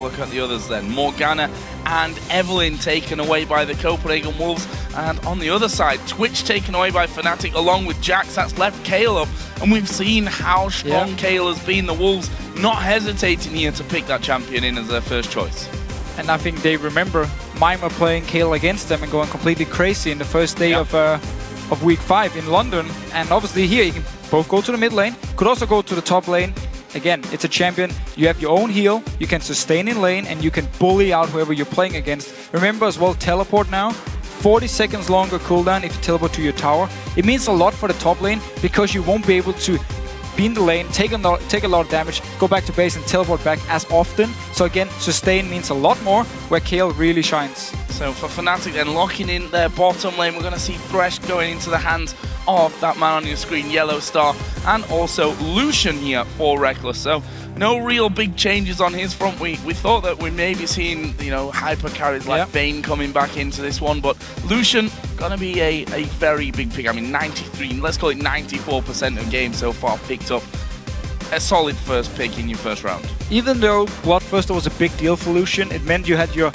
Look at the others then. Morgana and Evelynn taken away by the Copenhagen Wolves. And on the other side, Twitch taken away by Fnatic along with Jax. That's left Kayle up. And we've seen how strong Kayle has been. The Wolves not hesitating here to pick that champion in as their first choice. And I think they remember Mima playing Kayle against them and going completely crazy in the first day of week 5 in London. And obviously here you can both go to the mid lane, could also go to the top lane. Again, it's a champion, you have your own heal, you can sustain in lane, and you can bully out whoever you're playing against. Remember as well, teleport now, 40 seconds longer cooldown if you teleport to your tower. It means a lot for the top lane, because you won't be able to be in the lane, take a lot of damage, go back to base and teleport back as often. So again, sustain means a lot more, where Kayle really shines. So for Fnatic then, locking in their bottom lane, we're going to see Thresh going into the hands of that man on your screen, YellOwStaR, and also Lucian here for Rekkles. So no real big changes on his front. We thought that we may be seeing, you know, hyper carries like Vayne coming back into this one, but Lucian gonna be a very big pick. I mean, 93, let's call it 94% of games so far picked up. A solid first pick in your first round. Even though Bloodthirster was a big deal for Lucian, it meant you had your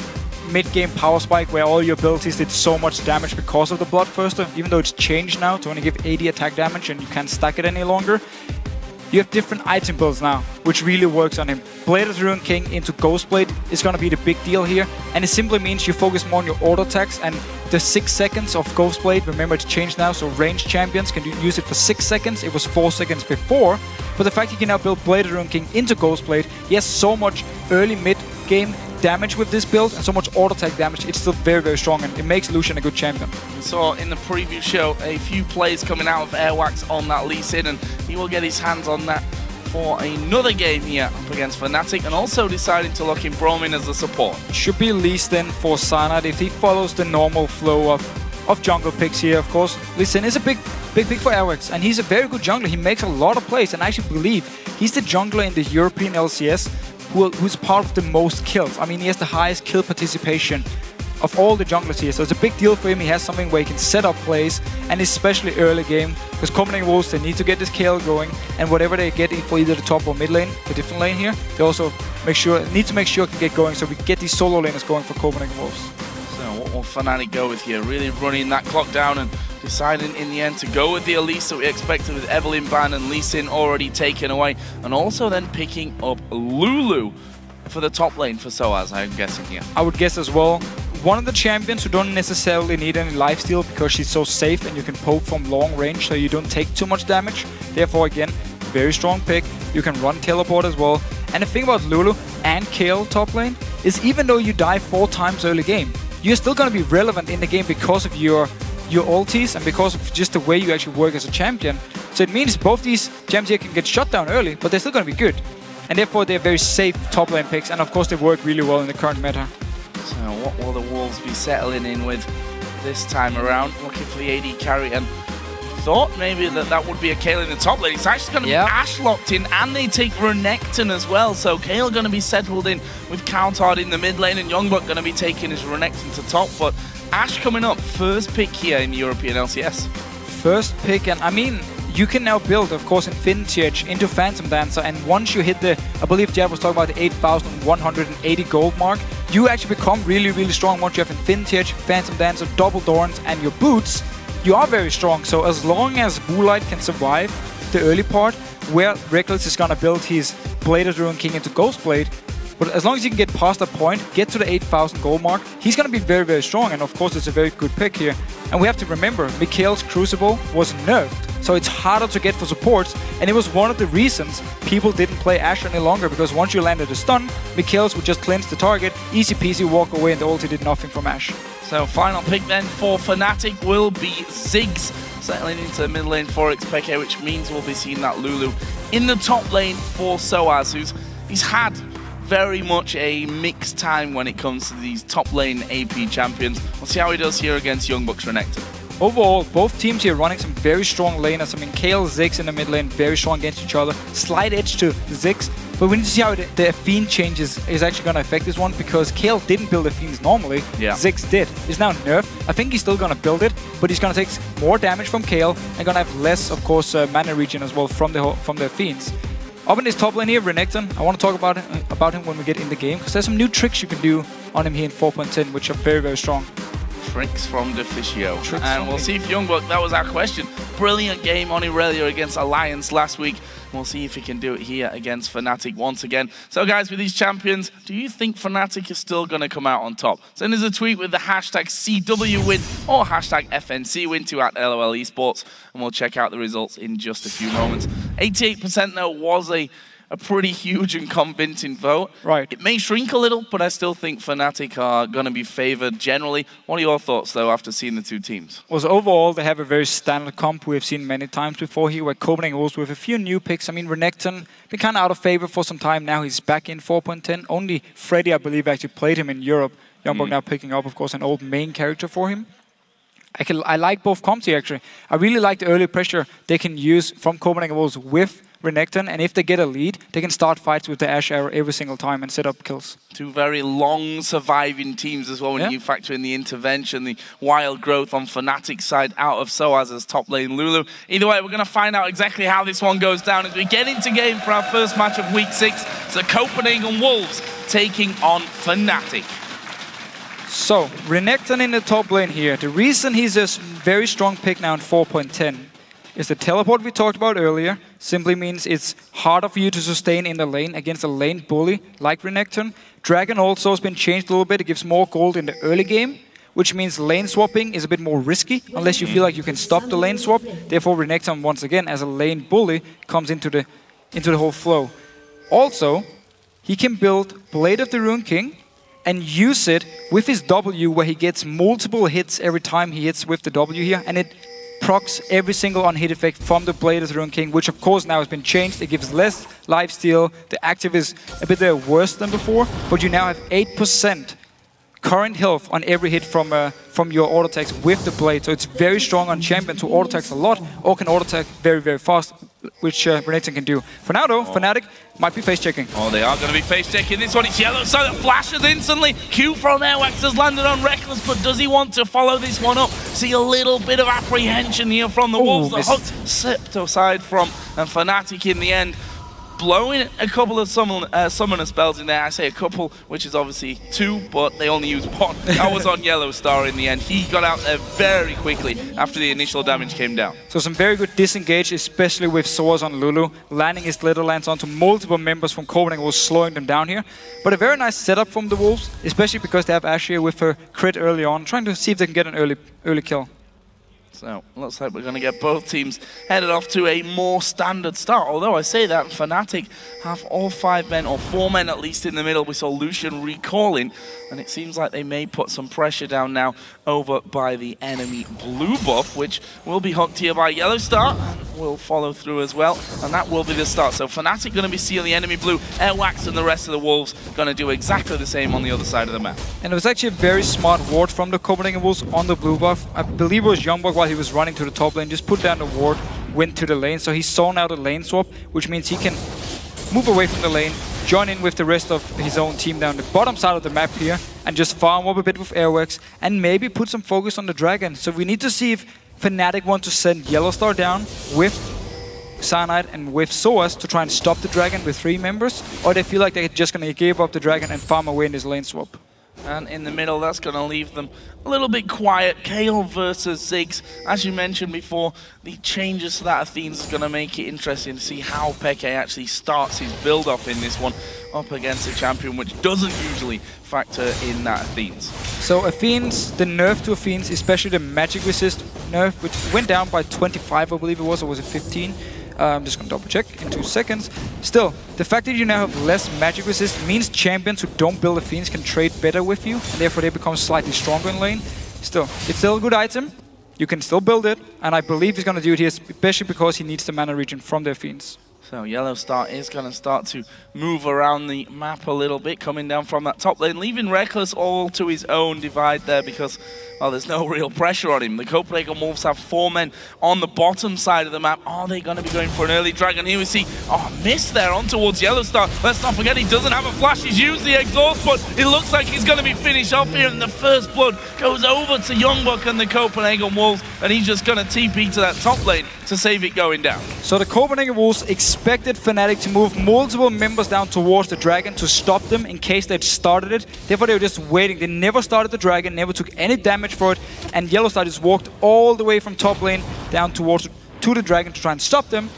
mid-game power spike where all your abilities did so much damage because of the Bloodthirster. Even though it's changed now to only give 80 attack damage and you can't stack it any longer, you have different item builds now, which really works on him. Blade of the Ruined King into Ghostblade is going to be the big deal here, and it simply means you focus more on your auto attacks, and the 6 seconds of Ghostblade, remember it's changed now, so ranged champions can use it for 6 seconds. It was 4 seconds before, but the fact you can now build Blade of the Ruined King into Ghostblade, he has so much early mid-game damage with this build and so much auto attack damage. It's still very, very strong, and it makes Lucian a good champion. We saw in the preview show a few plays coming out of Airwaks on that Lucian, and he will get his hands on that for another game here up against Fnatic, and also deciding to lock in Braum in as the support. Should be Elise then for Cyanide if he follows the normal flow of jungle picks here, of course. Lucian is a big pick for Airwaks, and he's a very good jungler. He makes a lot of plays, and I actually believe he's the jungler in the European LCS who's part of the most kills. I mean, he has the highest kill participation of all the junglers here, so it's a big deal for him. He has something where he can set up plays, and especially early game, because Copenhagen Wolves, they need to get this Kayle going, and whatever they get in for either the top or mid lane, the different lane here, they also need to make sure it can get going, so we get these solo laners going for Copenhagen Wolves. So what will Fnatic go with here? Really running that clock down and deciding in the end to go with the Elise that we expected, with Evelynn banned and Lucian already taken away, and also then picking up Lulu for the top lane for sOAZ, I'm guessing here. I would guess as well. One of the champions who don't necessarily need any lifesteal because she's so safe and you can poke from long range so you don't take too much damage. Therefore, again, very strong pick. You can run teleport as well. And the thing about Lulu and Kayle top lane is, even though you die 4 times early game, you're still going to be relevant in the game because of your ultis and because of just the way you actually work as a champion. So it means both these champions here can get shut down early, but they're still going to be good. And therefore, they're very safe top lane picks, and of course they work really well in the current meta. So what will the Wolves be settling in with this time around? Looking for the AD carry, and thought maybe that would be a Kayle in the top lane. It's actually going to be Ashe locked in, and they take Renekton as well. So Kayle going to be settled in with cowTard in the mid lane, and YoungBuck going to be taking his Renekton to top. But Ashe coming up, first pick here in the European LCS. First pick, and I mean, you can now build, of course, Infinity Edge into Phantom Dancer, and once you hit the, I believe Jab was talking about the 8,180 gold mark, you actually become really, really strong. Once you have Infinity Edge, Phantom Dancer, double Dorans, and your boots, you are very strong. So as long as Woolite can survive the early part, where Rekkles is gonna build his Blade of the Ruined King into Ghostblade, but as long as you can get past that point, get to the 8,000 gold mark, he's gonna be very, very strong, and of course it's a very good pick here. And we have to remember, Mikael's Crucible was nerfed, so it's harder to get for supports, and it was one of the reasons people didn't play Ashe any longer, because once you landed a stun, Mikael's would just cleanse the target, easy peasy, walk away, and the ulti did nothing from Ashe. So final pick then for Fnatic will be Ziggs, settling into the mid lane for xPeke, which means we'll be seeing that Lulu in the top lane for sOAZ, he's had very much a mixed time when it comes to these top lane AP champions. We'll see how he does here against YoungBuck's Renekton. Overall, both teams here running some very strong laners. I mean, Kayle, Ziggs in the mid lane, very strong against each other. Slight edge to Ziggs, but we need to see how the Fiend changes is actually going to affect this one, because Kayle didn't build the Fiends normally. Ziggs did. It's now nerfed. I think he's still going to build it, but he's going to take more damage from Kayle and going to have less, of course, mana regen as well from the Fiends. Up in this top lane here, Renekton, I want to talk about him when we get in the game, because there's some new tricks you can do on him here in 4.10, which are very, very strong. Tricks from Deficio. And we'll see if YoungBuck, that was our question. Brilliant game on Irelia against Alliance last week. We'll see if he can do it here against Fnatic once again. So guys, with these champions, do you think Fnatic is still going to come out on top? Send us a tweet with the hashtag CWWin or hashtag FNC win to @LOLEsports, and we'll check out the results in just a few moments. 88% though was a pretty huge and convincing vote. Right. It may shrink a little, but I still think Fnatic are going to be favored generally. What are your thoughts, though, after seeing the two teams? Well, so overall, they have a very standard comp we've seen many times before here, where Copenhagen Wolves with a few new picks. I mean, Renekton been kind of out of favor for some time now. He's back in 4.10. Only Freddy, I believe, actually played him in Europe. YoungBuck now picking up, of course, an old main character for him. I like both comps here, actually. I really like the early pressure they can use from Copenhagen Wolves with Renekton, and if they get a lead, they can start fights with the Ashe arrow every single time and set up kills. Two very long surviving teams as well when you factor in the intervention, the wild growth on Fnatic's side out of sOAZ's top lane Lulu. Either way, we're going to find out exactly how this one goes down as we get into game for our first match of week 6. It's the Copenhagen Wolves taking on Fnatic. So, Renekton in the top lane here. The reason he's a very strong pick now in 4.10 is the teleport we talked about earlier. Simply means it's harder for you to sustain in the lane against a lane bully like Renekton. Dragon also has been changed a little bit. It gives more gold in the early game, which means lane swapping is a bit more risky unless you feel like you can stop the lane swap. Therefore, Renekton, once again, as a lane bully, comes into the whole flow. Also, he can build Blade of the Rune King and use it with his W, where he gets multiple hits every time he hits with the W here, and it procs every single on-hit effect from the Blade of the Rune King, which of course now has been changed. It gives less lifesteal. The active is a bit worse than before, but you now have 8% current health on every hit from your auto attacks with the Blade. So it's very strong on champions who auto attacks a lot or can auto attack very, very fast, which Renekton can do. For now though, Fnatic might be face checking. Oh, they are going to be face checking. This one, it's YellOwStaR that flashes instantly. Q from Airwaks has landed on Rekkles, but does he want to follow this one up? See a little bit of apprehension here from the Wolves. The hook slipped aside from Fnatic in the end. Blowing a couple of summoner spells in there. I say a couple, which is obviously 2, but they only used 1. That was on YellOwStaR in the end. He got out there very quickly after the initial damage came down. So some very good disengage, especially with sOAZ on Lulu. Landing his little lands onto multiple members from Copenhagen was slowing them down here. But a very nice setup from the Wolves, especially because they have Ashe here with her crit early on, trying to see if they can get an early kill. So, looks like we're going to get both teams headed off to a more standard start. Although I say that, Fnatic have all 5 men, or 4 men at least in the middle. We saw Lucian recalling, and it seems like they may put some pressure down now over by the enemy blue buff, which will be hooked here by YellOwStaR, and will follow through as well. And that will be the start. So Fnatic going to be seeing the enemy blue. Airwaks and the rest of the Wolves going to do exactly the same on the other side of the map. And it was actually a very smart ward from the Copenhagen Wolves on the blue buff. I believe it was YoungBuck while he was running to the top lane, just put down the ward, went to the lane. So he saw now the lane swap, which means he can move away from the lane, join in with the rest of his own team down the bottom side of the map here, and just farm up a bit with Airwaks, and maybe put some focus on the dragon. So we need to see if Fnatic want to send YellOwStaR down with Cyanide and with sOAZ to try and stop the dragon with 3 members, or they feel like they're just going to give up the dragon and farm away in this lane swap. And in the middle, that's going to leave them a little bit quiet. Kayle versus Ziggs. As you mentioned before, the changes to that Athenes is going to make it interesting to see how xPeke actually starts his build-up in this one up against a champion which doesn't usually factor in that Athenes. So Athenes, the nerf to Athenes, especially the magic resist nerf, which went down by 25, I believe it was, or was it 15? I'm just going to double check in 2 seconds. Still, the fact that you now have less magic resist means champions who don't build Athenes can trade better with you, and therefore they become slightly stronger in lane. Still, it's still a good item. You can still build it, and I believe he's going to do it here, especially because he needs the mana regen from the Athenes. So YellOwStaR is going to start to move around the map a little bit, coming down from that top lane, leaving Rekkles all to his own divide there because, well, there's no real pressure on him. The Copenhagen Wolves have 4 men on the bottom side of the map. Are they going to be going for an early dragon? Here we see, miss there on towards YellOwStaR. Let's not forget he doesn't have a flash. He's used the exhaust, but it looks like he's going to be finished off here, and the first blood goes over to YoungBuck and the Copenhagen Wolves, and he's just going to TP to that top lane to to save it going down. So the Copenhagen Wolves expected Fnatic to move multiple members down towards the Dragon to stop them in case they'd started it. Therefore, they were just waiting. They never started the Dragon, never took any damage for it, and YellOwStaR just walked all the way from top lane down towards to the Dragon to try and stop them.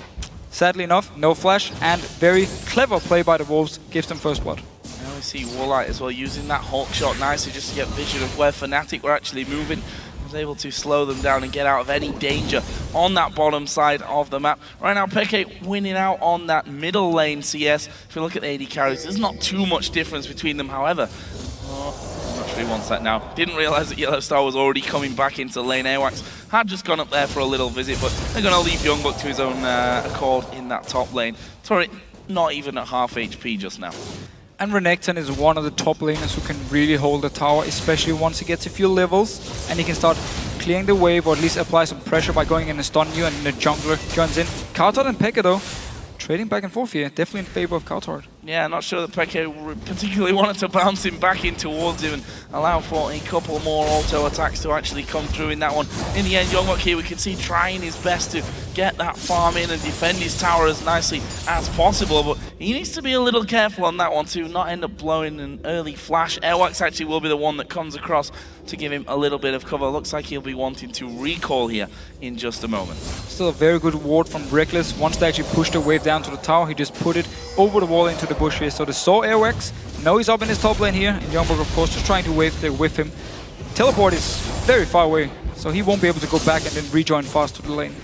Sadly enough, no flash, and very clever play by the Wolves gives them first blood. Now we see Woolite as well using that Hawk shot nicely just to get vision of where Fnatic were actually moving. Was able to slow them down and get out of any danger on that bottom side of the map. Right now, xPeke winning out on that middle lane CS. If you look at the AD carries, there's not too much difference between them, however. I'm not sure he wants that now. Didn't realize that YellOwStaR was already coming back into lane. Airwaks had just gone up there for a little visit, but they're going to leave YoungBuck to his own accord in that top lane. Sorry, not even at half HP just now. And Renekton is one of the top laners who can really hold the tower, especially once he gets a few levels and he can start clearing the wave, or at least apply some pressure by going in and stun you, and the jungler joins in. cowTard and xPeke though, trading back and forth here, definitely in favor of cowTard. Yeah, not sure that xPeke particularly wanted to bounce him back in towards him and allow for a couple more auto attacks to actually come through in that one. In the end, YoungBuck here we can see trying his best to get that farm in and defend his tower as nicely as possible, but he needs to be a little careful on that one to not end up blowing an early flash. Airwaks actually will be the one that comes across to give him a little bit of cover. Looks like he'll be wanting to recall here in just a moment. Still a very good ward from Rekkles. Once they actually pushed the wave down to the tower, he just put it over the wall into the bush here. So they saw Airwaks. Now he's up in his top lane here, and YoungBuck of course just trying to wave there with him. Teleport is very far away, so he won't be able to go back and then rejoin fast to the lane.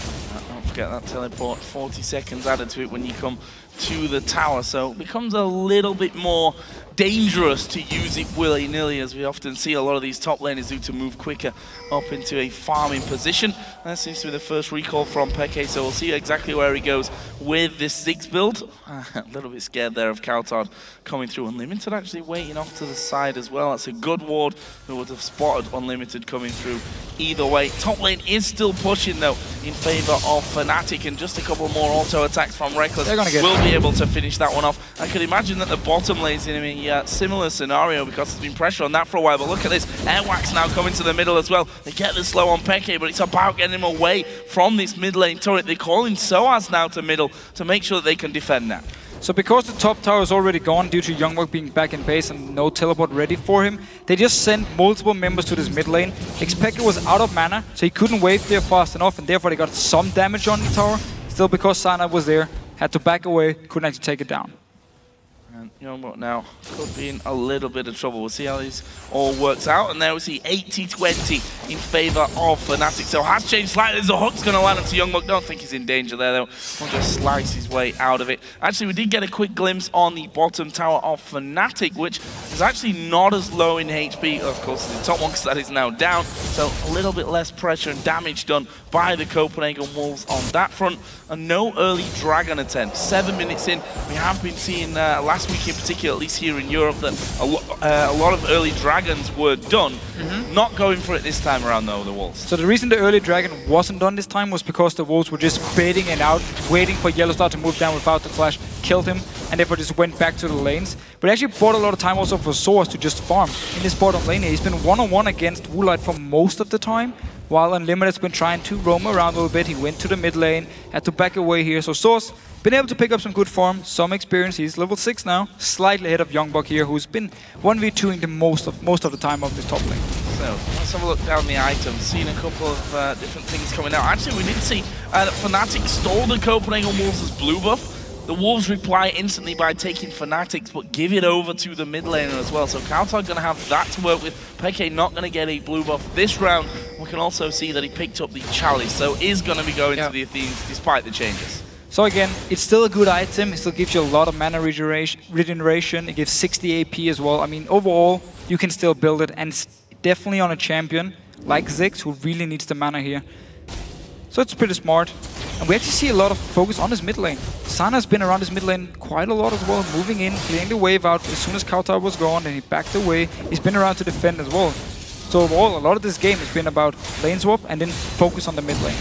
Don't forget that teleport, 40 seconds added to it when you come to the tower, so it becomes a little bit more dangerous to use it willy-nilly, as we often see a lot of these top laners do to move quicker up into a farming position. That seems to be the first recall from xPeke, so we'll see exactly where he goes with this Ziggs build. A little bit scared there of cowTard coming through. Unlimited actually waiting off to the side as well. That's a good ward who would have spotted Unlimited coming through either way. Top lane is still pushing though in favor of Fnatic, and just a couple more auto attacks from Rekkles will be able to finish that one off. I could imagine that the bottom lane's in a similar scenario because there's been pressure on that for a while, but look at this. Airwaks now coming to the middle as well. They get the slow on xPeke, but it's about getting him away from this mid lane turret. They call in sOAZ now to middle to make sure that they can defend that. So because the top tower is already gone due to YoungBuck being back in base and no teleport ready for him, they just sent multiple members to this mid lane. xPeke was out of mana, so he couldn't wave there fast enough, and therefore they got some damage on the tower. Still, because Cyanide was there, had to back away, couldn't actually take it down. And YoungBuck now could be in a little bit of trouble. We'll see how this all works out. And there we see 80-20 in favor of Fnatic. So has changed slightly. There's a hook's going to land into YoungBuck. Don't think he's in danger there, though. We'll just slice his way out of it. Actually, we did get a quick glimpse on the bottom tower of Fnatic, which is actually not as low in HP. Of course, the top one, because that is now down. So a little bit less pressure and damage done by the Copenhagen Wolves on that front. And no early Dragon attempt. 7 minutes in, we have been seeing last week in particular, at least here in Europe, that a lot of early Dragons were done. Not going for it this time around though, the Wolves. So the reason the early Dragon wasn't done this time was because the Wolves were just baiting it out, waiting for YellOwStaR to move down without the flash, killed him, and therefore just went back to the lanes. But it actually bought a lot of time also for sOAZ to just farm in this bottom lane here. He's been one-on-one against Woolite for most of the time, while Unlimited's been trying to roam around a little bit. He went to the mid lane, had to back away here. So sOAZ been able to pick up some good farm, some experience. He's level 6 now, slightly ahead of YoungBuck here, who's been 1v2ing the most of the time of this top lane. So let's have a look down the items. Seen a couple of different things coming out. Actually, we did see that Fnatic stole the Copenhagen Wolves' blue buff. The Wolves reply instantly by taking Fnatic's, but give it over to the mid laner as well. So cowTard going to have that to work with. xPeke not going to get a blue buff this round. We can also see that he picked up the Chalice, so is going to be going to the Athenes despite the changes. So again, it's still a good item. It still gives you a lot of mana regeneration. It gives 60 AP as well. I mean, overall, you can still build it, and it's definitely on a champion like Ziggs, who really needs the mana here. So it's pretty smart. And we actually see a lot of focus on his mid lane. Sana's been around his mid lane quite a lot as well, moving in, clearing the wave out. As soon as cowTard was gone, then he backed away. He's been around to defend as well. So overall, a lot of this game has been about lane swap and then focus on the mid lane.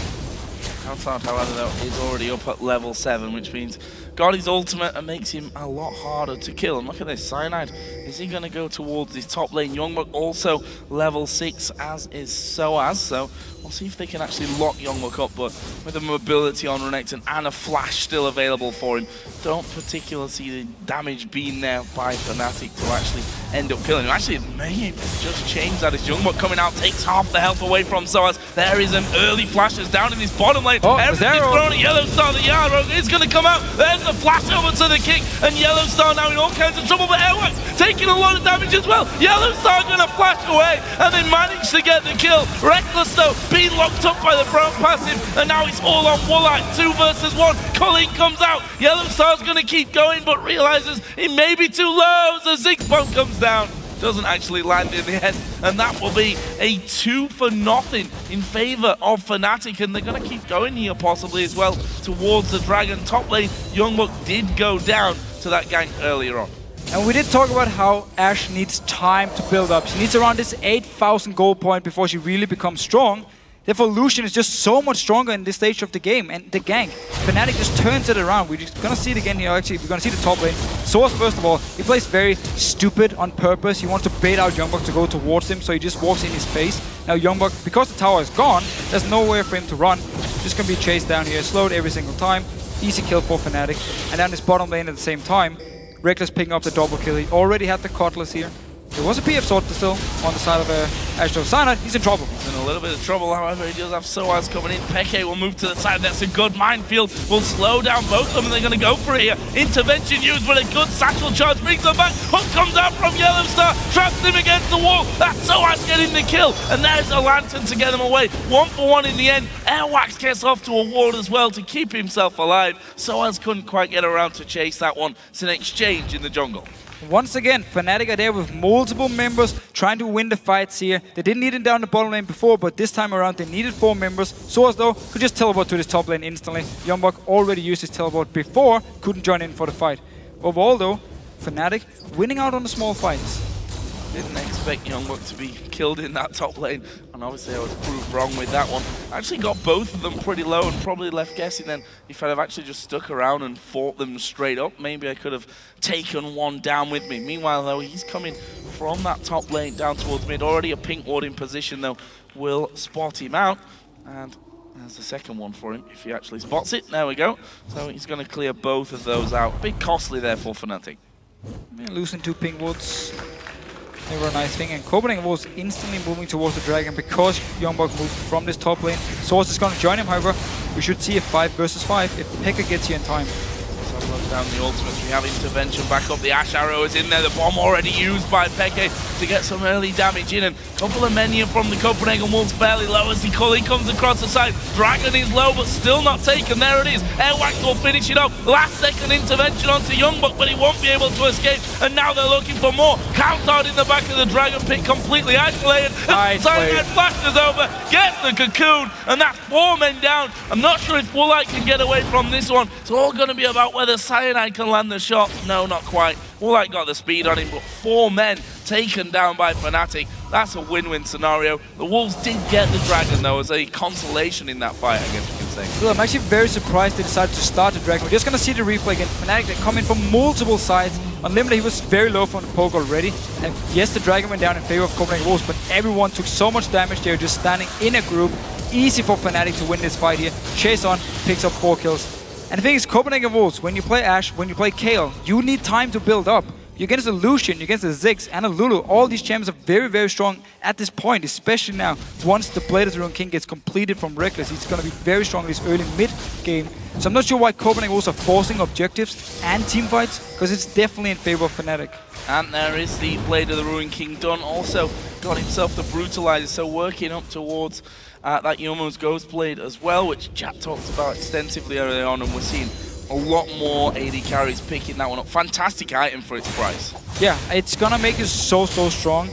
cowTard, however, though, is already up at level 7, which means got his ultimate and makes him a lot harder to kill. And look at this, Cyanide, is he going to go towards his top lane? YoungBuck also level 6, as is sOAZ, so we'll see if they can actually lock YoungBuck up, but with the mobility on Renekton and a flash still available for him, don't particularly see the damage being there by Fnatic to actually end up killing him. Actually, it may just change that as YoungBuck coming out takes half the health away from sOAZ. There is an early flashes down in his bottom lane. Everything's thrown at YellOwStaR. The Yarrow is going to come out. There's the flash over to the kick, and YellOwStaR now in all kinds of trouble, but Airwaks taking a lot of damage as well. YellOwStaR going to flash away, and they manage to get the kill. Rekkles though being locked up by the Braum passive, and now it's all on Woolite. 2 versus 1. Cologne comes out. YellOwStar's going to keep going, but realizes it may be too low. The Ziggs bomb comes down. Doesn't actually land in the end, and that will be a 2-0 in favor of Fnatic, and they're going to keep going here possibly as well towards the Dragon top lane. YoungBuck did go down to that gank earlier on. And we did talk about how Ashe needs time to build up. She needs around this 8,000 gold point before she really becomes strong. Therefore, Lucian is just so much stronger in this stage of the game, and the gank. Fnatic just turns it around. We're just gonna see it again here. Actually, we're gonna see the top lane. sOAZ, first of all, he plays very stupid on purpose. He wants to bait out YoungBuck to go towards him, so he just walks in his face. Now YoungBuck, because the tower is gone, there's nowhere for him to run. Just gonna be chased down here, slowed every single time. Easy kill for Fnatic. And down his bottom lane at the same time, Rekkles picking up the double kill. He already had the Cutlass here. There was a PF sword still on the side of Ashe. Cyanide, he's in trouble. He's in a little bit of trouble, however, he does have sOAZ coming in. Peke will move to the side. That's a good minefield. Will slow down both of them, and they're going to go for it here. Intervention used, but a good satchel charge brings them back. Hook comes out from YellOwStaR, traps him against the wall. That's sOAZ getting the kill, and there's a lantern to get them away. 1 for 1 in the end. Airwaks gets off to a ward as well to keep himself alive. sOAZ couldn't quite get around to chase that one. It's an exchange in the jungle. Once again, Fnatic are there with multiple members trying to win the fights here. They didn't need it down the bottom lane before, but this time around they needed 4 members. sOAZ though could just teleport to this top lane instantly. YoungBuck already used his teleport before, couldn't join in for the fight. Overall though, Fnatic winning out on the small fights. Didn't expect YoungBuck to be killed in that top lane, and obviously I was proved wrong with that one. I actually got both of them pretty low and probably left guessing then if I'd have actually just stuck around and fought them straight up, maybe I could have taken one down with me. Meanwhile though, he's coming from that top lane down towards mid. Already a pink ward in position though, will spot him out, and there's the second one for him if he actually spots it. There we go. So he's going to clear both of those out. Bit costly there for Fnatic. Yeah, losing 2 pink wards. Never a nice thing, and Copenhagen was instantly moving towards the Dragon because YoungBuck moved from this top lane. sOAZ is going to join him, however. We should see a 5 versus 5 if Pekka gets here in time. Down the ultimates, we have intervention back up. The Ashe arrow is in there. The bomb already used by Peke to get some early damage in, and a couple of minion from the Copenhagen Wolves fairly low as he comes across the side. Dragon is low, but still not taken. There it is. Airwaks will finish it up. Last second intervention onto YoungBuck, but he won't be able to escape. And now they're looking for more. cowTard in the back of the Dragon pit, completely isolated. Cyanide flashes over, gets the cocoon, and that's 4 men down. I'm not sure if Woolite can get away from this one. It's all going to be about whether Cyanide can land the shot. No, not quite. Woolite got the speed on him, but 4 men taken down by Fnatic. That's a win-win scenario. The Wolves did get the Dragon, though, as a consolation in that fight, I guess you can say. Well, I'm actually very surprised they decided to start the Dragon. We're just going to see the replay again. Fnatic, they come in from multiple sides. Unlimited, he was very low from the poke already. And yes, the Dragon went down in favor of Copenhagen Wolves, but everyone took so much damage. They were just standing in a group. Easy for Fnatic to win this fight here. Chase on, picks up 4 kills. And the thing is, Copenhagen Wolves, when you play Ashe, when you play Kayle, you need time to build up. You're against a Lucian, you're against a Ziggs, and a Lulu. All these champions are very, very strong at this point, especially now. Once the Blade of the Ruined King gets completed from Rekkles, he's going to be very strong in this early mid-game. So I'm not sure why Copenhagen Wolves are forcing objectives and team fights, because it's definitely in favor of Fnatic. And there is the Blade of the Ruined King done. Also got himself the Brutalizer, so working up towards that Youmuu's Ghost Blade as well, which Jack talked about extensively earlier on, and we're seeing a lot more AD carries picking that one up. Fantastic item for its price. Yeah, it's gonna make you so strong.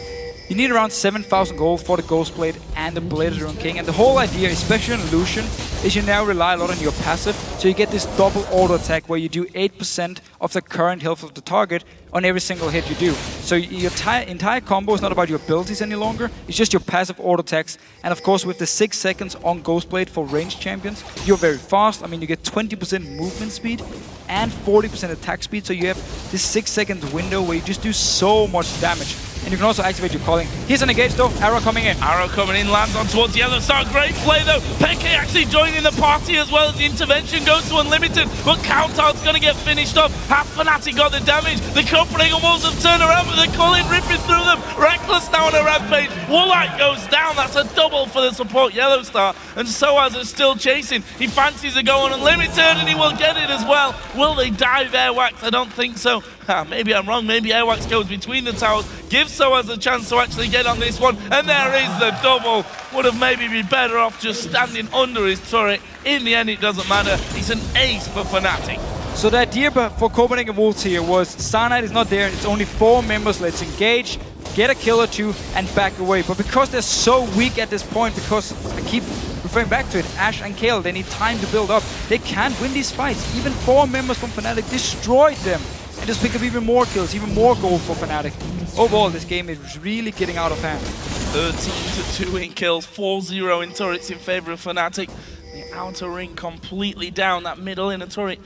You need around 7,000 gold for the Ghost Blade and the Blade of the Ruined King, and the whole idea, especially on Lucian, is you now rely a lot on your passive. So you get this double auto attack where you do 8% of the current health of the target on every single hit you do. So your entire combo is not about your abilities any longer, it's just your passive auto attacks. And of course with the 6 seconds on Ghostblade for ranged champions, you're very fast. I mean, you get 20% movement speed and 40% attack speed, so you have this 6 second window where you just do so much damage. And you can also activate your calling. Here's an engage though, arrow coming in. Arrow coming in, lands on towards YellOwStaR. Great play though. Peke actually joining the party as well as the intervention goes to Unlimited. But cowTard's going to get finished off. Half Fnatic got the damage. The Copenhagen Wolves have turned around, but they're calling ripping through them. Rekkles now on a rampage. Woolite goes down. That's a double for the support YellOwStaR. And sOAZ is still chasing. He fancies a go on Unlimited and he will get it as well. Will they dive Airwaks? I don't think so. Maybe I'm wrong. Maybe Airwaks goes between the towers. Gives sOAZ a chance to actually get on this one. And there is the double. Would have maybe been better off just standing under his turret. In the end, it doesn't matter. He's an ace for Fnatic. So the idea for Copenhagen Wolves here was Cyanide is not there. It's only 4 members. Let's engage, get a kill or 2, and back away. But because they're so weak at this point, because I keep referring back to it, Ashe and Kayle, they need time to build up. They can't win these fights. Even 4 members from Fnatic destroyed them. And just pick up even more kills, even more gold for Fnatic. Overall, this game is really getting out of hand. 13-2 in kills, 4-0 in turrets in favor of Fnatic. The outer ring completely down, that middle inner turret.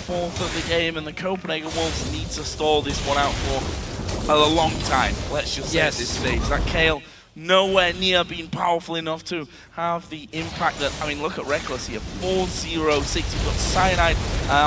4th of the game, and the Copenhagen Wolves need to stall this one out for a long time. Let's just say at this stage. That Kayle nowhere near being powerful enough to have the impact that, I mean, look at Rekkles here, 4-0-6. He's got Cyanide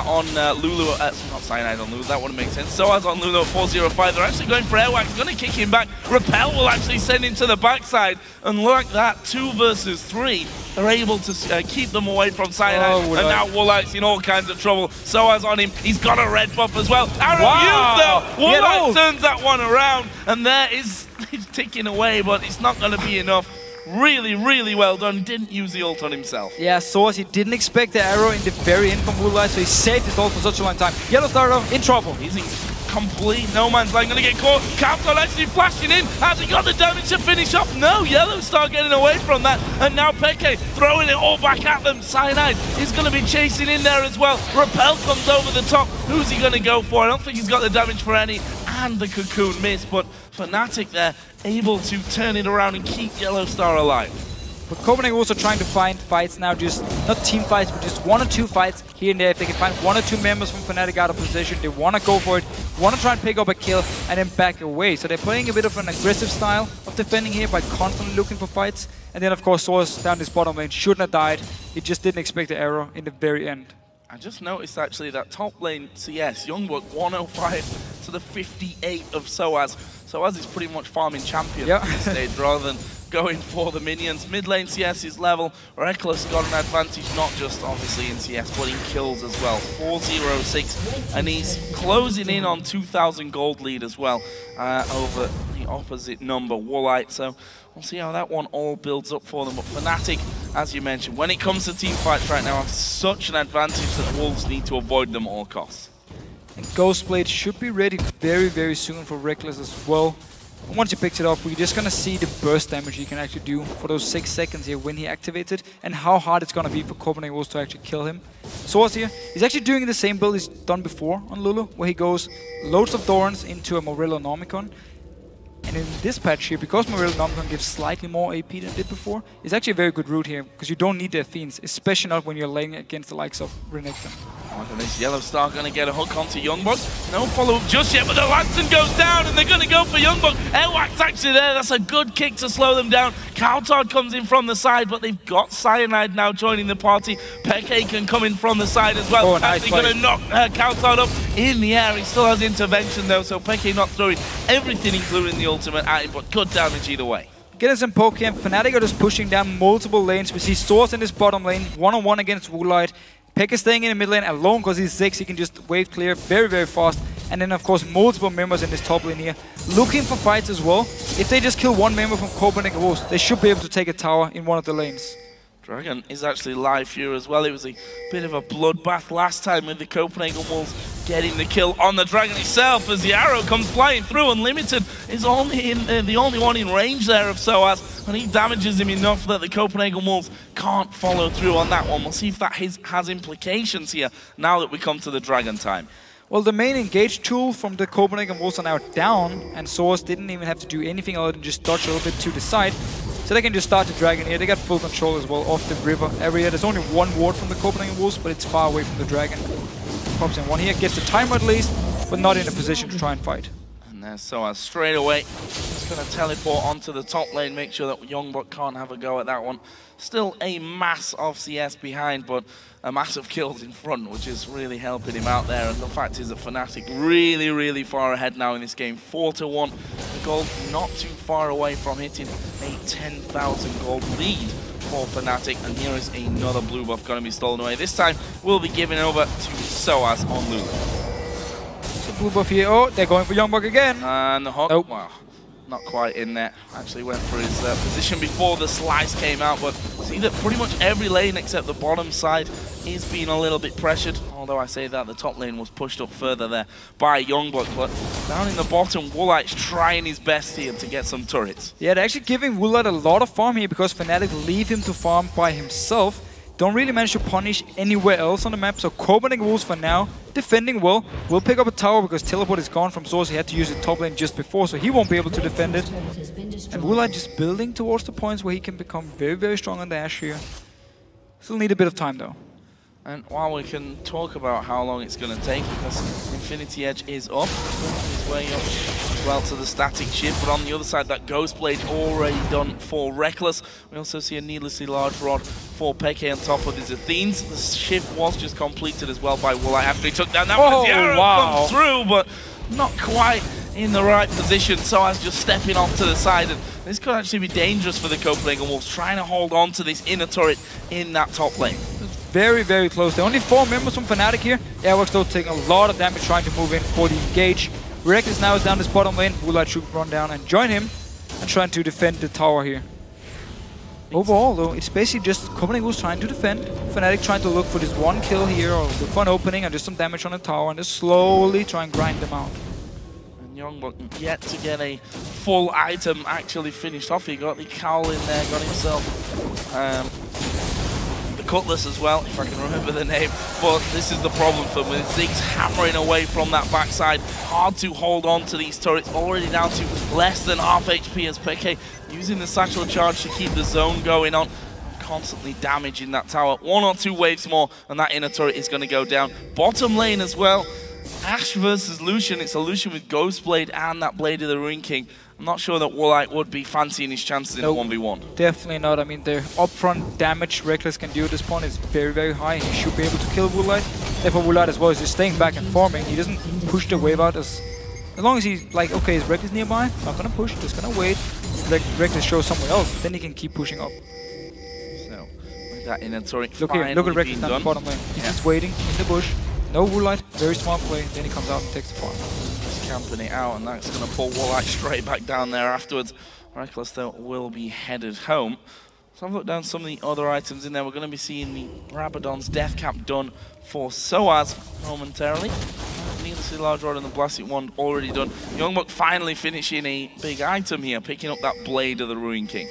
on Lulu, not Cyanide on Lulu, that wouldn't make sense. sOAZ on Lulu at 4-0-5. They're actually going for Airwaks, going to kick him back. Repel will actually send him to the backside. And like that, 2 versus 3, they're able to keep them away from Cyanide. And now Woolite's in all kinds of trouble. sOAZ on him, he's got a red buff as well. Arrow used though, Woolite turns that one around. And there is, he's ticking away, but it's not going to be enough. Really, really well done. Didn't use the ult on himself. Yeah, sOAZ, he didn't expect the arrow in the very end from Woolite, so he saved his ult for such a long time. YellOwStaR in trouble. He's in complete no man's land, gonna get caught. cowTard actually flashing in. Has he got the damage to finish off? No, YellOwStaR getting away from that. And now Peke throwing it all back at them. Cyanide is gonna be chasing in there as well. Repel comes over the top. Who's he gonna go for? I don't think he's got the damage for any. And the cocoon miss, but Fnatic there able to turn it around and keep YellOwStaR alive. But Copenhagen also trying to find fights now, just not team fights, but just 1 or 2 fights here and there. If they can find 1 or 2 members from Fnatic out of position, they want to go for it, want to try and pick up a kill, and then back away. So they're playing a bit of an aggressive style of defending here by constantly looking for fights. And then, of course, sOAZ down this bottom lane shouldn't have died. He just didn't expect the arrow in the very end. I just noticed actually that top lane CS, YoungBuck 105 to the 58 of sOAZ. sOAZ is pretty much farming champion at this stage rather than going for the minions. Mid lane CS is level. Rekkles got an advantage not just obviously in CS but in kills as well. 4-0-6 and he's closing in on 2,000 gold lead as well over the opposite number, Woolite. So we'll see how that one all builds up for them. But Fnatic, as you mentioned, when it comes to team fights right now, have such an advantage that the Wolves need to avoid them at all costs. And Ghostblade should be ready very, very soon for Rekkles as well. And once he picks it up, we're just going to see the burst damage he can actually do for those 6 seconds here when he activates it, and how hard it's going to be for Copenhagen Wolves to actually kill him. sOAZ here, he's actually doing the same build he's done before on Lulu, where he goes loads of Thorns into a Morellonomicon. And in this patch here, because Morellonomicon gives slightly more AP than it did before, it's actually a very good route here, because you don't need the Fiends, especially not when you're laying against the likes of Renekton. And is YellOwStaR going to get a hook onto YoungBuck? No follow-up just yet, but the Lantern goes down and they're going to go for YoungBuck. Airwaks actually there. That's a good kick to slow them down. cowTard comes in from the side, but they've got Cyanide now joining the party. Peke can come in from the side as well. Actually going to knock cowTard up in the air. He still has intervention though, so Peke not throwing everything, including the ultimate at him, but good damage either way. Getting some poke here. Fnatic are just pushing down multiple lanes. We see sOAZ in this bottom lane, one-on-one against Woolite. Peke is staying in the mid lane alone because he's Ziggs. He can just wave clear very, very fast. And then, of course, multiple members in this top lane here. Looking for fights as well. If they just kill 1 member from Copenhagen Wolves, they should be able to take a tower in one of the lanes. Dragon is actually live here as well. It was a bit of a bloodbath last time with the Copenhagen Wolves getting the kill on the Dragon itself as the arrow comes flying through. Unlimited is only the only one in range there of sOAZ, and he damages him enough that the Copenhagen Wolves can't follow through on that one. We'll see if that has implications here now that we come to the Dragon time. Well, the main engage tool from the Copenhagen Wolves are now down, and sOAZ didn't even have to do anything other than just dodge a little bit to the side. So they can just start the Dragon here. They got full control as well off the river area. There's only one ward from the Copenhagen Wolves, but it's far away from the Dragon. Pops in one here, gets the timer at least, but not in a position to try and fight. And there's sOAZ straight away. Just going to teleport onto the top lane, make sure that YoungBuck can't have a go at that one. Still a mass of CS behind, but a mass of kills in front, which is really helping him out there. And the fact is that Fnatic really, really far ahead now in this game. 4-1. The gold not too far away from hitting a 10,000 gold lead for Fnatic. And here is another blue buff going to be stolen away. This time we'll be giving over to sOAZ on Lulu. So blue buff here. Oh, they're going for YoungBuck again. And the hook. Nope. Wow. Not quite in there. Actually went for his position before the slice came out, but see that pretty much every lane except the bottom side is being a little bit pressured. Although I say that, the top lane was pushed up further there by YoungBuck, but down in the bottom, Woolite's trying his best here to get some turrets. Yeah, they're actually giving Woolite a lot of farm here because Fnatic leave him to farm by himself. Don't really manage to punish anywhere else on the map, so Copenhagen Wolves for now, defending well. Will pick up a tower because teleport is gone from sOAZ. He had to use the top lane just before, so he won't be able to defend it. And Woolite just building towards the points where he can become very, very strong on the Ashe here. Still need a bit of time though. And while we can talk about how long it's going to take, because Infinity Edge is up, his way up well to the static shift, but on the other side, that Ghost Blade already done for Rekkles. We also see a needlessly large rod for Peke on top of his Athenes. The shift was just completed as well by Woolite after he took down that one as the arrow comes through, but not quite in the right position. sOAZ just stepping off to the side, and this could actually be dangerous for the Copenhagen Wolves, trying to hold on to this inner turret in that top lane. Very, very close. There are only 4 members from Fnatic here. Airwaks though taking a lot of damage trying to move in for the engage. Rekkles now is down this bottom lane. Woolite should run down and join him and trying to defend the tower here. Overall though, it's basically just Copenhagen Wolves trying to defend. Fnatic trying to look for this one kill here or look for an opening and just some damage on the tower and just slowly try and grind them out. And YoungBuck yet to get a full item actually finished off. He got the cowl in there, got himself Cutlass as well, if I can remember the name, but this is the problem for him with Ziggs hammering away from that backside. Hard to hold on to these turrets, already down to less than half HP as Peke using the satchel charge to keep the zone going on, constantly damaging that tower. 1 or 2 waves more and that inner turret is going to go down. Bottom lane as well, Ashe versus Lucian. It's a Lucian with Ghost Blade and that Blade of the Ruin King. I'm not sure that Woolite would be fancying his chances in a 1v1. Definitely not. I mean, the upfront damage Rekkles can do at this point is very, very high. He should be able to kill Woolite. Therefore, Woolite as well is just staying back and farming. He doesn't push the wave out as long as he's like, okay, is Rekkles nearby? Not gonna push, just gonna wait. Rekkles shows somewhere else, then he can keep pushing up. So, with that inner turret look at Rekkles down the bottom lane. He's just waiting in the bush. No Woolite, very smart play. Then he comes out and takes the farm. Camping it out, and that's going to pull Woolite straight back down there afterwards. Rekkles though will be headed home. So I've looked down some of the other items in there. We're going to be seeing the Rabadon's death cap done for sOAZ momentarily. Needlessly large rod and the blasted wand already done. YoungBuck finally finishing a big item here, picking up that Blade of the Ruin King.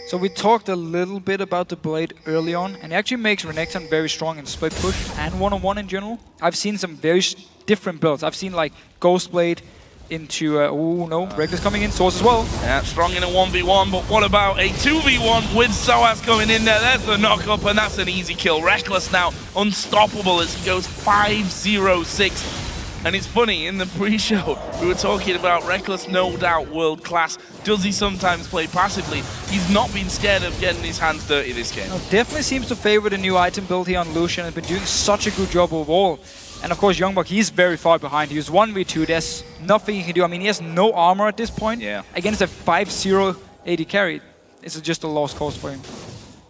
So we talked a little bit about the Blade early on, and it actually makes Renekton very strong in split push and one-on-one in general. I've seen some very different builds. I've seen like Ghost Blade into, oh no, Rekkles coming in, sOAZ as well. Yeah, strong in a 1v1, but what about a 2v1 with sOAZ going in there? There's the knock-up, and that's an easy kill. Rekkles now unstoppable as he goes 5-0-6. And it's funny, in the pre-show, we were talking about Rekkles, no doubt world-class. Does he sometimes play passively? He's not been scared of getting his hands dirty this game. No, definitely seems to favor the new item build here on Lucian. Has been doing such a good job overall. And of course, YoungBuck, he's very far behind. He's 1v2, there's nothing he can do. I mean, he has no armor at this point. Yeah. Against a 5-0 AD carry, it's just a lost cause for him.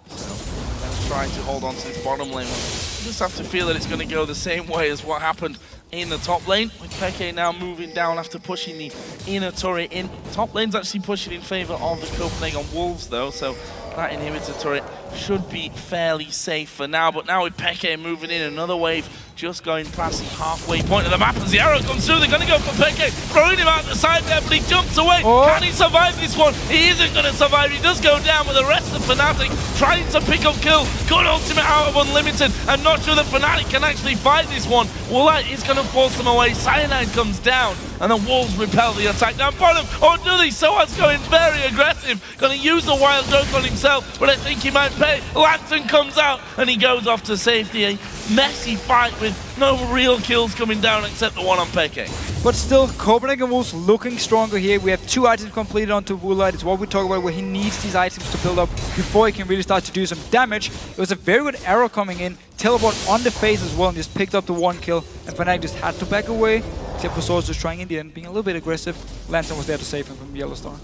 So, trying to hold on to this bottom lane. You just have to feel that it's going to go the same way as what happened in the top lane, with Peke now moving down after pushing the inner turret in. Top lane's actually pushing in favor of the Copenhagen Wolves though, so that inhibitor turret should be fairly safe for now. But now with xPeke moving in, another wave just going past the halfway point of the map. As the arrow comes through, they're going to go for xPeke, throwing him out the side there, but he jumps away. Oh. Can he survive this one? He isn't going to survive. He does go down, with the rest of Fnatic trying to pick up kills. Good ultimate out of Unlimited. I'm not sure that Fnatic can actually fight this one. Woolite is going to force them away. Cyanide comes down, and the Wolves repel the attack down bottom. Oh, do they? sOAZ going very aggressive. Going to use the wild joke on himself, but I think he might pay. Lantern comes out, and he goes off to safety. A messy fight with no real kills coming down except the one on xPeke. But still, Copenhagen Wolves looking stronger here. We have 2 items completed onto Woolite. It's what we talk about, where he needs these items to build up before he can really start to do some damage. It was a very good arrow coming in, teleport on the face as well, and just picked up the 1 kill. And Fnatic just had to back away, except for sOAZ just trying in the end, being a little bit aggressive. Lantern was there to save him from YellOwStaR.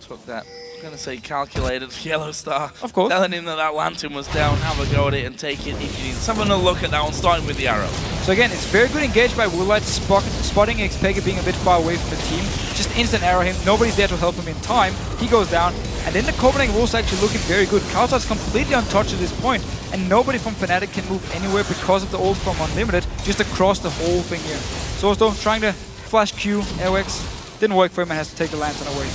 Took that. I'm going to say calculated for YellOwStaR. Of course. Telling him that that Lantern was down, have a go at it and take it if you need. Let's have a look at that one, starting with the arrow. So again, it's very good engaged by Woolite, spotting xPeke being a bit far away from the team. Just instant arrow him, nobody's there to help him in time. He goes down, and then the Copenhagen Wolves actually looking very good. cowTard's completely untouched at this point, and nobody from Fnatic can move anywhere because of the ult from Unlimited, just across the whole thing here. sOAZ though, trying to flash Q, Airwaks, didn't work for him and has to take the Lantern away.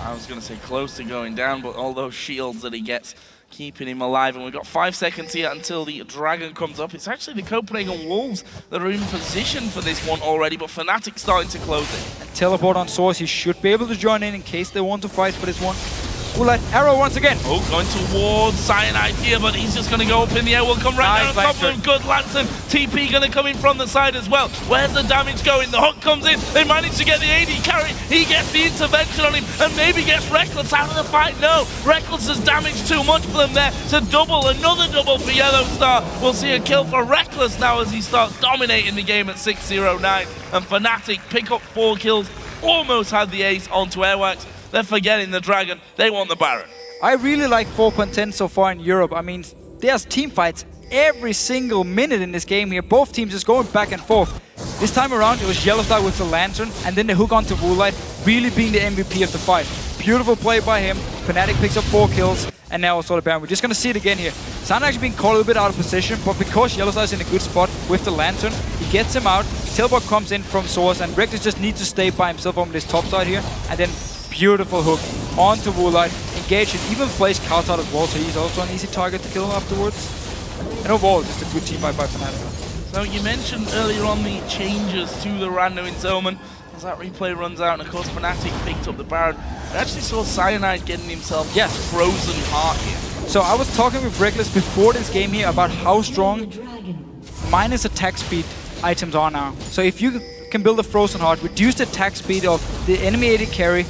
I was going to say close to going down, but all those shields that he gets, keeping him alive. And we've got 5 seconds here until the Dragon comes up. It's actually the Copenhagen Wolves that are in position for this one already, but Fnatic starting to close it. And teleport on sOAZ, he should be able to join in case they want to fight for this one. Woolite, arrow once again. Oh, going towards Cyanide here, but he's just going to go up in the air. We'll come right down on top of him. Good Lantern. TP going to come in from the side as well. Where's the damage going? The hook comes in. They manage to get the AD carry. He gets the intervention on him and maybe gets Rekkles out of the fight. No, Rekkles has damaged too much for them there to double. Another double for YellOwStaR. We'll see a kill for Rekkles now as he starts dominating the game at 6-0-9. And Fnatic pick up 4 kills. Almost had the ace onto Airwaks. They're forgetting the Dragon. They want the Baron. I really like 4.10 so far in Europe. I mean, there's team fights every single minute in this game here. Both teams just going back and forth. This time around, it was YellOwStaR with the Lantern, and then the hook onto Woolite, really being the MVP of the fight. Beautiful play by him. Fnatic picks up 4 kills, and now also the Baron. We're just going to see it again here. Cyanide actually being caught a little bit out of position, but because YellOwStaR is in a good spot with the Lantern, he gets him out. Teleport comes in from sOAZ, and Rekkles just needs to stay by himself on this top side here, and then beautiful hook onto Woolite, engage and even plays cowTard as well, so he's also an easy target to kill afterwards. And overall, just a good team fight by Fnatic. So you mentioned earlier on the changes to the random entitlement. As that replay runs out, and of course Fnatic picked up the Baron. I actually saw Cyanide getting himself frozen heart here. So I was talking with Rekkles before this game here about how strong minus attack speed items are now. So if you can build a frozen heart, reduce the attack speed of the enemy AD carry,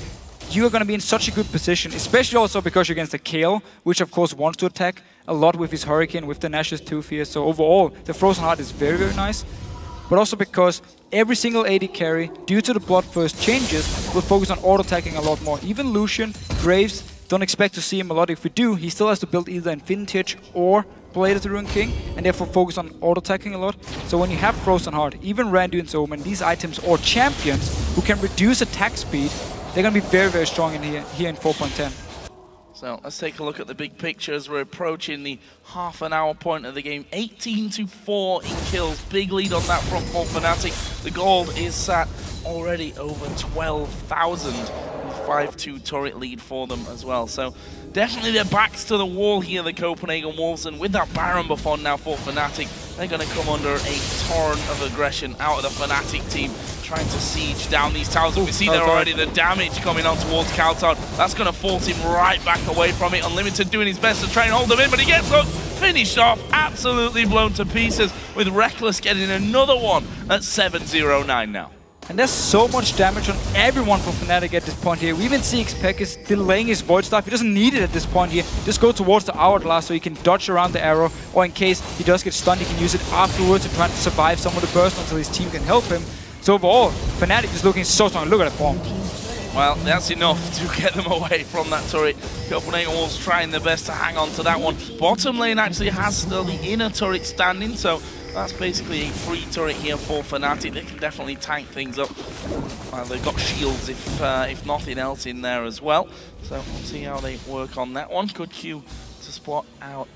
you are going to be in such a good position, especially also because you're against a Kayle, which of course wants to attack a lot with his Hurricane, with the Nash's 2 here. So overall, the Frozen Heart is very, very nice. But also because every single AD carry, due to the Bloodthirst changes, will focus on auto-attacking a lot more. Even Lucian, Graves, don't expect to see him a lot. If we do, he still has to build either Infinity Edge or Blade of the Ruined King, and therefore focus on auto-attacking a lot. So when you have Frozen Heart, even Randu and Omen, these items, or champions who can reduce attack speed, they're going to be very, very strong in here in 4.10. So let's take a look at the big picture as we're approaching the half-an-hour point of the game. 18-4 in kills. Big lead on that front for Fnatic. The gold is sat already over 12,000 with 5-2 turret lead for them as well. So definitely their backs to the wall here, the Copenhagen Wolves. And with that Baron buff on now for Fnatic, they're going to come under a torrent of aggression out of the Fnatic team, trying to siege down these towers. And we see there already the damage coming on towards cowTard. That's going to force him right back away from it. Unlimited doing his best to try and hold him in, but he gets hooked, finished off, absolutely blown to pieces, with Rekkles getting another one at 7-0-9 now. And there's so much damage on everyone from Fnatic at this point here. We even see xPeke is delaying his Void Staff. He doesn't need it at this point here. Just go towards the Hourglass so he can dodge around the arrow, or in case he does get stunned, he can use it afterwards and try to survive some of the burst until his team can help him. So overall, Fnatic is looking so strong. Look at that form. Well, that's enough to get them away from that turret. Copenhagen Wolves trying their best to hang on to that one. Bottom lane actually has still the inner turret standing, so That's basically a free turret here for Fnatic. They can definitely tank things up. They've got shields if nothing else in there as well. So we'll see how they work on that one. Good Q to spot out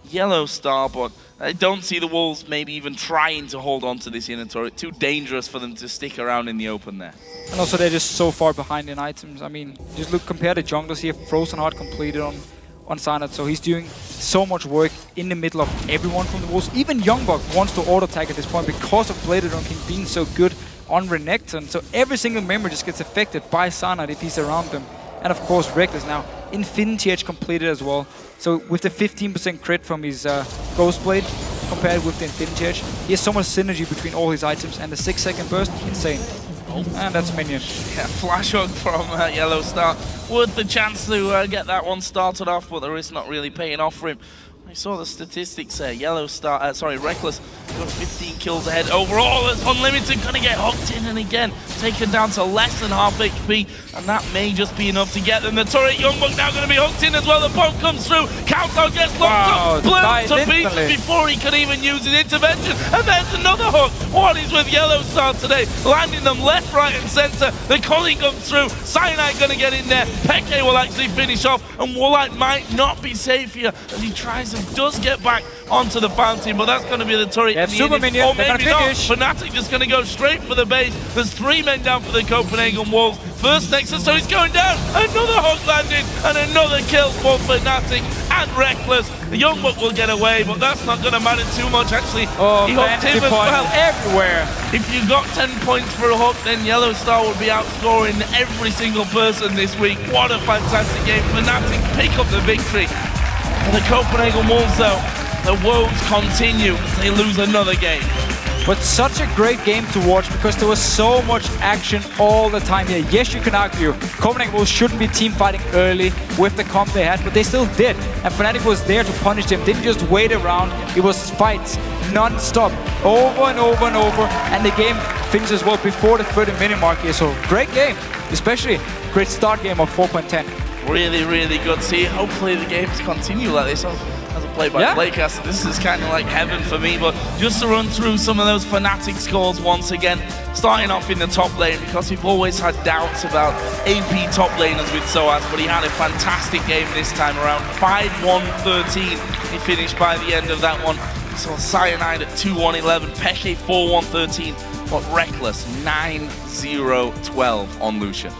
YellOwStaR, but I don't see the Wolves maybe even trying to hold on to this inner turret. Too dangerous for them to stick around in the open there. And also they're just so far behind in items. I mean, just look, compare the junglers here. Frozen Heart completed on Cyanide, so he's doing so much work in the middle of everyone from the Wolves. Even YoungBuck wants to auto-tag at this point because of Bladed King being so good on Renekton. So every single member just gets affected by Cyanide if he's around them. And of course, Rekkles now Infinity Edge completed as well. So with the 15% crit from his Ghost Blade compared with the Infinity Edge, he has so much synergy between all his items, and the 6-second burst, insane. And that's a minion. Yeah, flash hug from YellOwStaR. Worth the chance to get that one started off, but the risk not really paying off for him. I saw the statistics there. Rekkles got 15 kills ahead overall. It's unlimited, gonna get hooked in, and again taken down to less than half HP, and that may just be enough to get them. The turret, YoungBuck now gonna be hooked in as well. The bomb comes through. cowTard gets locked up, blown to pieces before he can even use his intervention. And there's another hook. What is with YellOwStaR today? Landing them left, right, and center. The Collie comes through. Cyanide gonna get in there. Peke will actually finish off, and Woolite might not be safe here as he tries and does get back onto the fountain, but that's going to be the turret. Yeah, super minion. Or maybe not. Fnatic just going to go straight for the base. There's 3 men down for the Copenhagen Wolves. First Nexus, so he's going down. Another hook landed, and another kill for Fnatic and Rekkles. The YoungBuck will get away, but that's not going to matter too much, actually. Oh, he hooked him as well. Everywhere. If you got 10 points for a hook, then YellOwStaR would be outscoring every single person this week. What a fantastic game. Fnatic pick up the victory. For the Copenhagen Wolves, though, the woes continue as they lose another game. But such a great game to watch because there was so much action all the time here. Yes, you can argue Copenhagen Wolves shouldn't be team fighting early with the comp they had, but they still did. And Fnatic was there to punish them. Didn't just wait around. It was fights non-stop, over and over and over. And the game finishes well before the 30-minute mark here. So great game, especially great start game of 4.10. Really, really good. See, hopefully the games continue like this. As a play-by-play caster, this is kind of like heaven for me. But just to run through some of those Fnatic scores once again, starting off in the top lane, because we've always had doubts about AP top laners with sOAZ, but he had a fantastic game this time around. 5-1-13 he finished by the end of that one. So Cyanide at 2-1-11, Peke 4-1-13, but Rekkles 9-0-12 on Lucian.